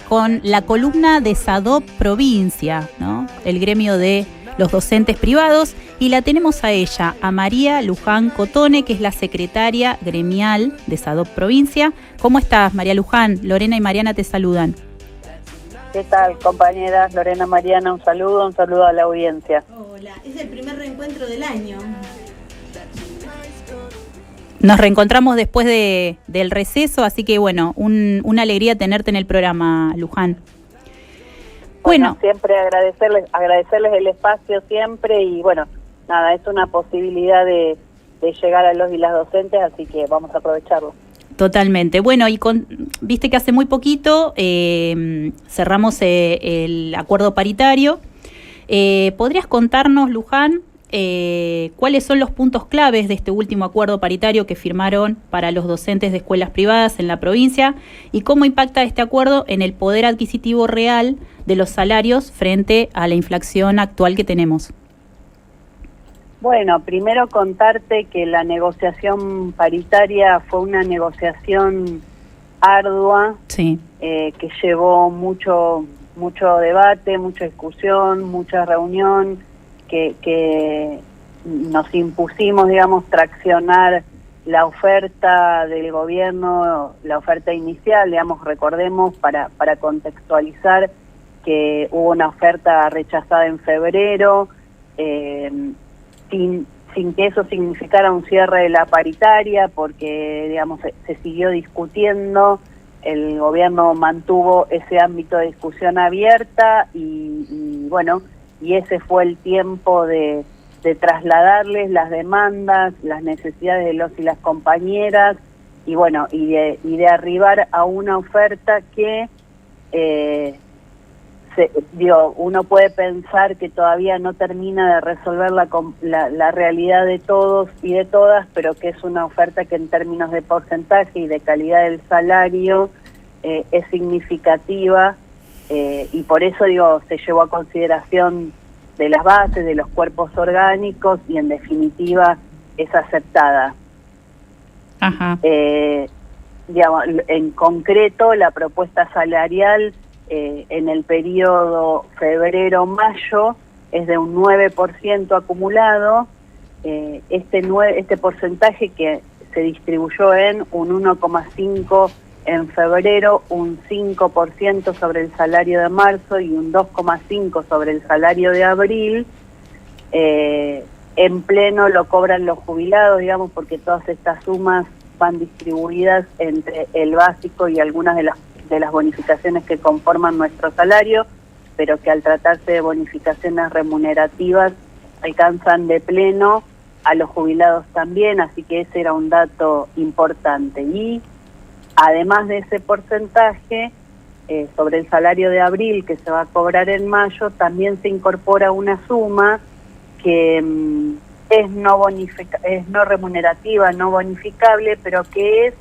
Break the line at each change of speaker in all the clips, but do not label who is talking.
con la columna de SADOP Provincia, ¿no? El gremio de los docentes privados, y la tenemos a ella, a María Luján Cotone, que es la secretaria gremial de SADOP Provincia. ¿Cómo estás, María Luján? Lorena y Mariana te saludan.
¿Qué tal, compañeras? Lorena, Mariana, un saludo a la audiencia.
Hola, es el primer reencuentro del año.
Nos reencontramos después del receso, así que bueno, una alegría tenerte en el programa, Luján.
Bueno, siempre agradecerles el espacio siempre y bueno, nada, es una posibilidad de llegar a los y las docentes, así que vamos a aprovecharlo.
Totalmente. Bueno, y viste que hace muy poquito cerramos el acuerdo paritario. ¿Podrías contarnos, Luján, cuáles son los puntos claves de este último acuerdo paritario que firmaron para los docentes de escuelas privadas en la provincia y cómo impacta este acuerdo en el poder adquisitivo real de los salarios frente a la inflación actual que tenemos?
Bueno, primero contarte que la negociación paritaria fue una negociación ardua,
sí,
que llevó mucho debate, mucha discusión, mucha reunión, que nos impusimos, digamos, traccionar la oferta del gobierno, la oferta inicial, digamos, recordemos, para contextualizar que hubo una oferta rechazada en febrero, sin que eso significara un cierre de la paritaria, porque, digamos, se siguió discutiendo, el gobierno mantuvo ese ámbito de discusión abierta y bueno, y ese fue el tiempo de trasladarles las demandas, las necesidades de los y las compañeras, y bueno, y de arribar a una oferta que uno puede pensar que todavía no termina de resolver la realidad de todos y de todas, pero que es una oferta que en términos de porcentaje y de calidad del salario es significativa, y por eso se llevó a consideración de las bases, de los cuerpos orgánicos, y en definitiva es aceptada.
Ajá.
En concreto, la propuesta salarial en el periodo febrero-mayo es de un 9% acumulado. Este porcentaje que se distribuyó en un 1,5% en febrero, un 5% sobre el salario de marzo y un 2,5% sobre el salario de abril, en pleno lo cobran los jubilados, digamos, porque todas estas sumas van distribuidas entre el básico y algunas de las bonificaciones que conforman nuestro salario, pero que al tratarse de bonificaciones remunerativas alcanzan de pleno a los jubilados también, así que ese era un dato importante. Y además de ese porcentaje, sobre el salario de abril que se va a cobrar en mayo, también se incorpora una suma que es no remunerativa, no bonificable, pero que es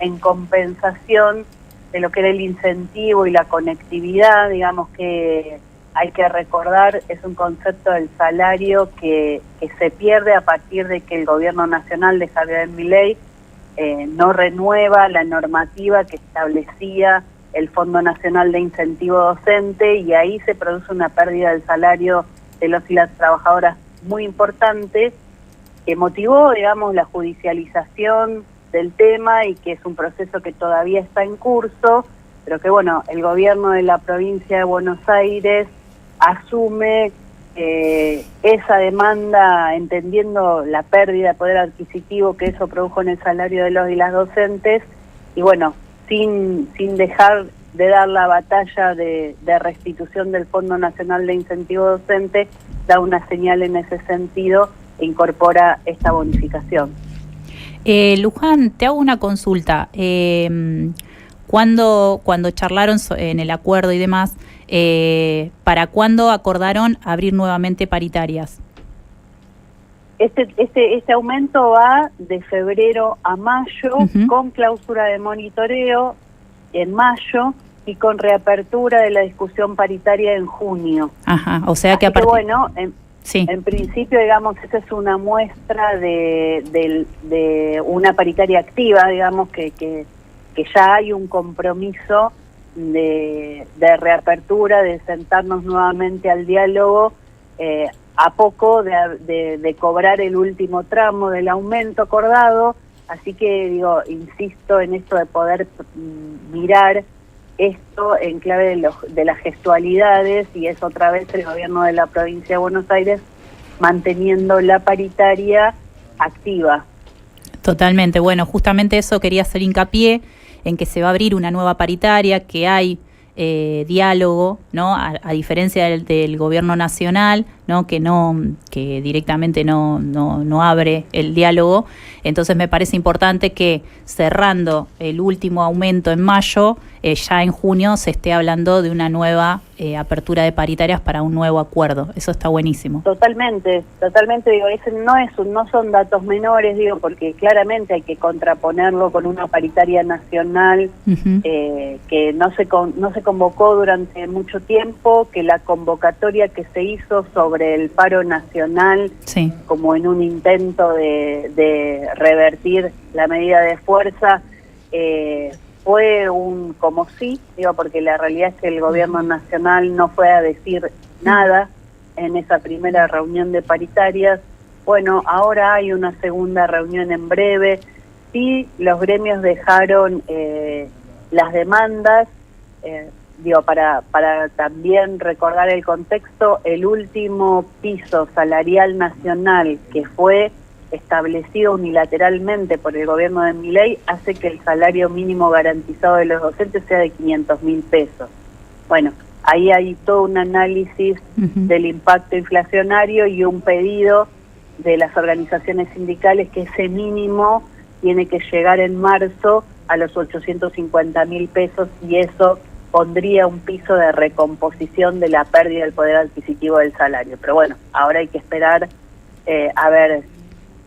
en compensación de lo que era el incentivo y la conectividad, digamos, que hay que recordar, es un concepto del salario que se pierde a partir de que el gobierno nacional de Javier Milei no renueva la normativa que establecía el Fondo Nacional de Incentivo Docente, y ahí se produce una pérdida del salario de los y las trabajadoras muy importante, que motivó, digamos, la judicialización del tema, y que es un proceso que todavía está en curso, pero que bueno, el gobierno de la provincia de Buenos Aires asume esa demanda, entendiendo la pérdida de poder adquisitivo que eso produjo en el salario de los y las docentes, y bueno, sin dejar de dar la batalla de restitución del Fondo Nacional de Incentivo Docente, da una señal en ese sentido e incorpora esta bonificación.
Luján, te hago una consulta. Cuando charlaron en el acuerdo y demás, ¿para cuándo acordaron abrir nuevamente paritarias?
Este aumento va de febrero a mayo, con clausura de monitoreo en mayo y con reapertura de la discusión paritaria en junio.
Ajá, o sea que
Así
a partir...
bueno, en principio, digamos, esa es una muestra de una paritaria activa, digamos, que ya hay un compromiso de reapertura, de sentarnos nuevamente al diálogo, a poco de cobrar el último tramo del aumento acordado. Así que digo, insisto en esto de poder mirar esto en clave de las gestualidades, y es otra vez el gobierno de la provincia de Buenos Aires manteniendo la paritaria activa.
Totalmente. Bueno, justamente eso quería hacer hincapié, en que se va a abrir una nueva paritaria, que hay diálogo, ¿no? A diferencia del gobierno nacional, ¿no? Que directamente no abre el diálogo. Entonces me parece importante que, cerrando el último aumento en mayo, ya en junio se esté hablando de una nueva apertura de paritarias para un nuevo acuerdo. Eso está buenísimo.
Totalmente, digo, ese no son datos menores, digo, porque claramente hay que contraponerlo con una paritaria nacional.
Uh-huh.
Que no se convocó durante mucho tiempo, que la convocatoria que se hizo sobre el paro nacional,
sí,
como en un intento de revertir la medida de fuerza, fue un como sí, digo, porque la realidad es que el gobierno nacional no fue a decir nada en esa primera reunión de paritarias. Bueno, ahora hay una segunda reunión en breve. Sí, los gremios dejaron las demandas, digo, para también recordar el contexto, el último piso salarial nacional que fue establecido unilateralmente por el gobierno de Milei hace que el salario mínimo garantizado de los docentes sea de 500.000 pesos. Bueno, ahí hay todo un análisis del impacto inflacionario y un pedido de las organizaciones sindicales que ese mínimo tiene que llegar en marzo a los 850.000 pesos, y eso pondría un piso de recomposición de la pérdida del poder adquisitivo del salario. Pero bueno, ahora hay que esperar a ver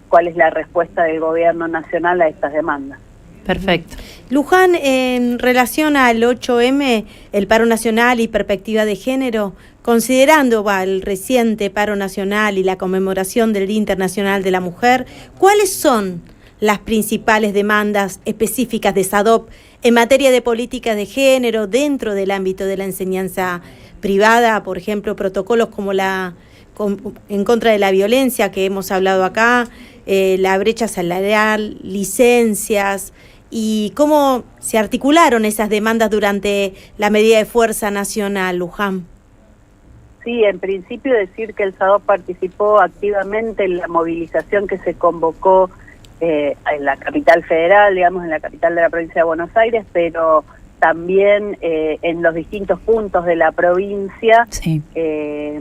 cuál es la respuesta del gobierno nacional a estas demandas.
Perfecto.
Luján, en relación al 8M, el paro nacional y perspectiva de género, considerando el reciente paro nacional y la conmemoración del Día Internacional de la Mujer, ¿cuáles son las principales demandas específicas de SADOP en materia de políticas de género dentro del ámbito de la enseñanza privada? Por ejemplo, protocolos como en contra de la violencia que hemos hablado acá, la brecha salarial, licencias, y cómo se articularon esas demandas durante la medida de fuerza nacional, Luján.
Sí, en principio decir que el SADOP participó activamente en la movilización que se convocó en la capital federal, digamos, en la capital de la provincia de Buenos Aires, pero también en los distintos puntos de la provincia, sí,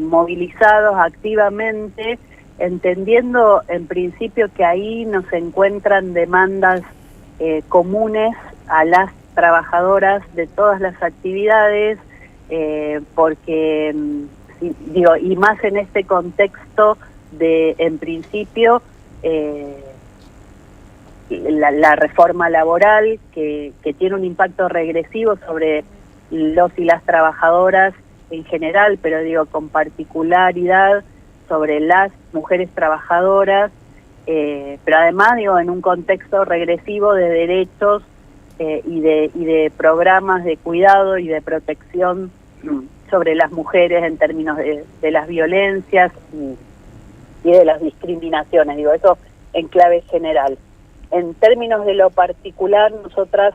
movilizados activamente, entendiendo en principio que ahí nos encuentran demandas comunes a las trabajadoras de todas las actividades, porque, digo, y más en este contexto de, en principio, la reforma laboral que tiene un impacto regresivo sobre los y las trabajadoras en general, pero digo con particularidad sobre las mujeres trabajadoras, pero además digo en un contexto regresivo de derechos y de programas de cuidado y de protección sobre las mujeres en términos de las violencias y de las discriminaciones, digo eso en clave general. En términos de lo particular, nosotras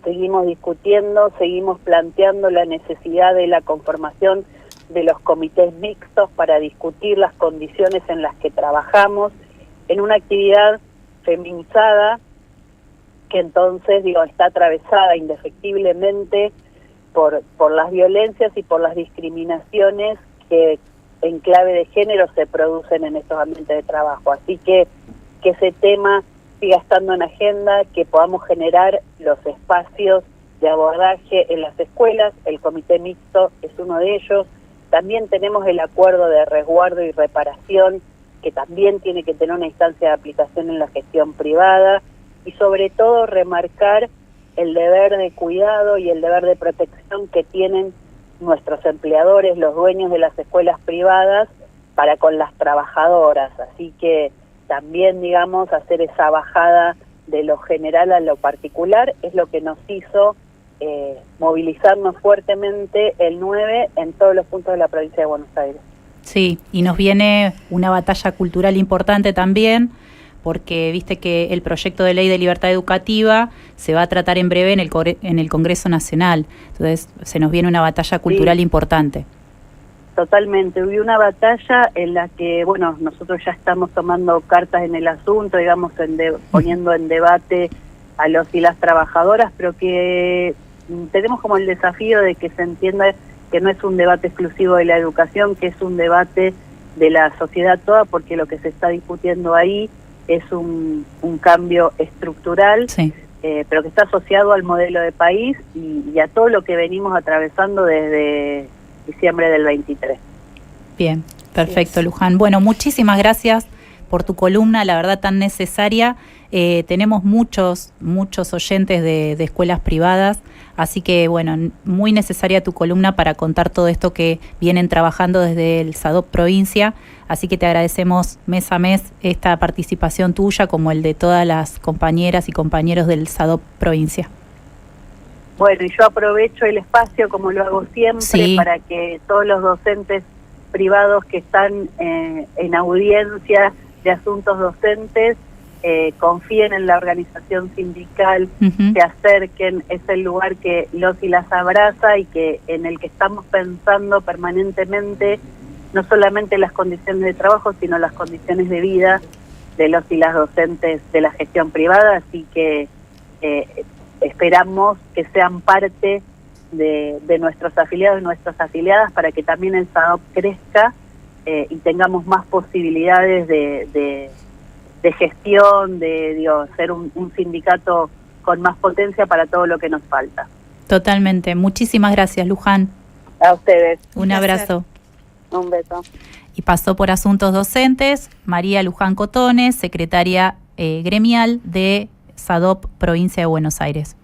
seguimos discutiendo, seguimos planteando la necesidad de la conformación de los comités mixtos para discutir las condiciones en las que trabajamos en una actividad feminizada que entonces, digo, está atravesada indefectiblemente por las violencias y por las discriminaciones que en clave de género se producen en estos ambientes de trabajo. Así que ese tema siga estando en agenda, que podamos generar los espacios de abordaje en las escuelas. El comité mixto es uno de ellos. También tenemos el acuerdo de resguardo y reparación, que también tiene que tener una instancia de aplicación en la gestión privada, y sobre todo remarcar el deber de cuidado y el deber de protección que tienen nuestros empleadores, los dueños de las escuelas privadas, para con las trabajadoras. Así que también, digamos, hacer esa bajada de lo general a lo particular es lo que nos hizo movilizarnos fuertemente el 9 en todos los puntos de la provincia de Buenos Aires.
Sí, y nos viene una batalla cultural importante también, porque viste que el proyecto de ley de libertad educativa se va a tratar en breve en el Congreso Nacional. Entonces se nos viene una batalla cultural importante.
Totalmente, hubo una batalla en la que, bueno, nosotros ya estamos tomando cartas en el asunto, digamos, poniendo en debate a los y las trabajadoras, pero que tenemos como el desafío de que se entienda que no es un debate exclusivo de la educación, que es un debate de la sociedad toda, porque lo que se está discutiendo ahí es un cambio estructural,
sí,
pero que está asociado al modelo de país y a todo lo que venimos atravesando desde diciembre del 23.
Bien, perfecto, Luján. Bueno, muchísimas gracias por tu columna, la verdad tan necesaria. Tenemos muchos oyentes de escuelas privadas, así que bueno, muy necesaria tu columna para contar todo esto que vienen trabajando desde el SADOP Provincia, así que te agradecemos mes a mes esta participación tuya como el de todas las compañeras y compañeros del SADOP Provincia.
Bueno, y yo aprovecho el espacio, como lo hago siempre, sí, para que todos los docentes privados que están en audiencia de asuntos docentes confíen en la organización sindical, se acerquen, es el lugar que los y las abraza y que en el que estamos pensando permanentemente no solamente las condiciones de trabajo, sino las condiciones de vida de los y las docentes de la gestión privada, así que esperamos que sean parte de nuestros afiliados y nuestras afiliadas para que también el SADOP crezca y tengamos más posibilidades de gestión, de ser un sindicato con más potencia para todo lo que nos falta.
Totalmente. Muchísimas gracias, Luján.
A ustedes.
Un abrazo.
Un beso.
Y pasó por Asuntos Docentes María Luján Cotones, secretaria gremial de SADOP Provincia de Buenos Aires.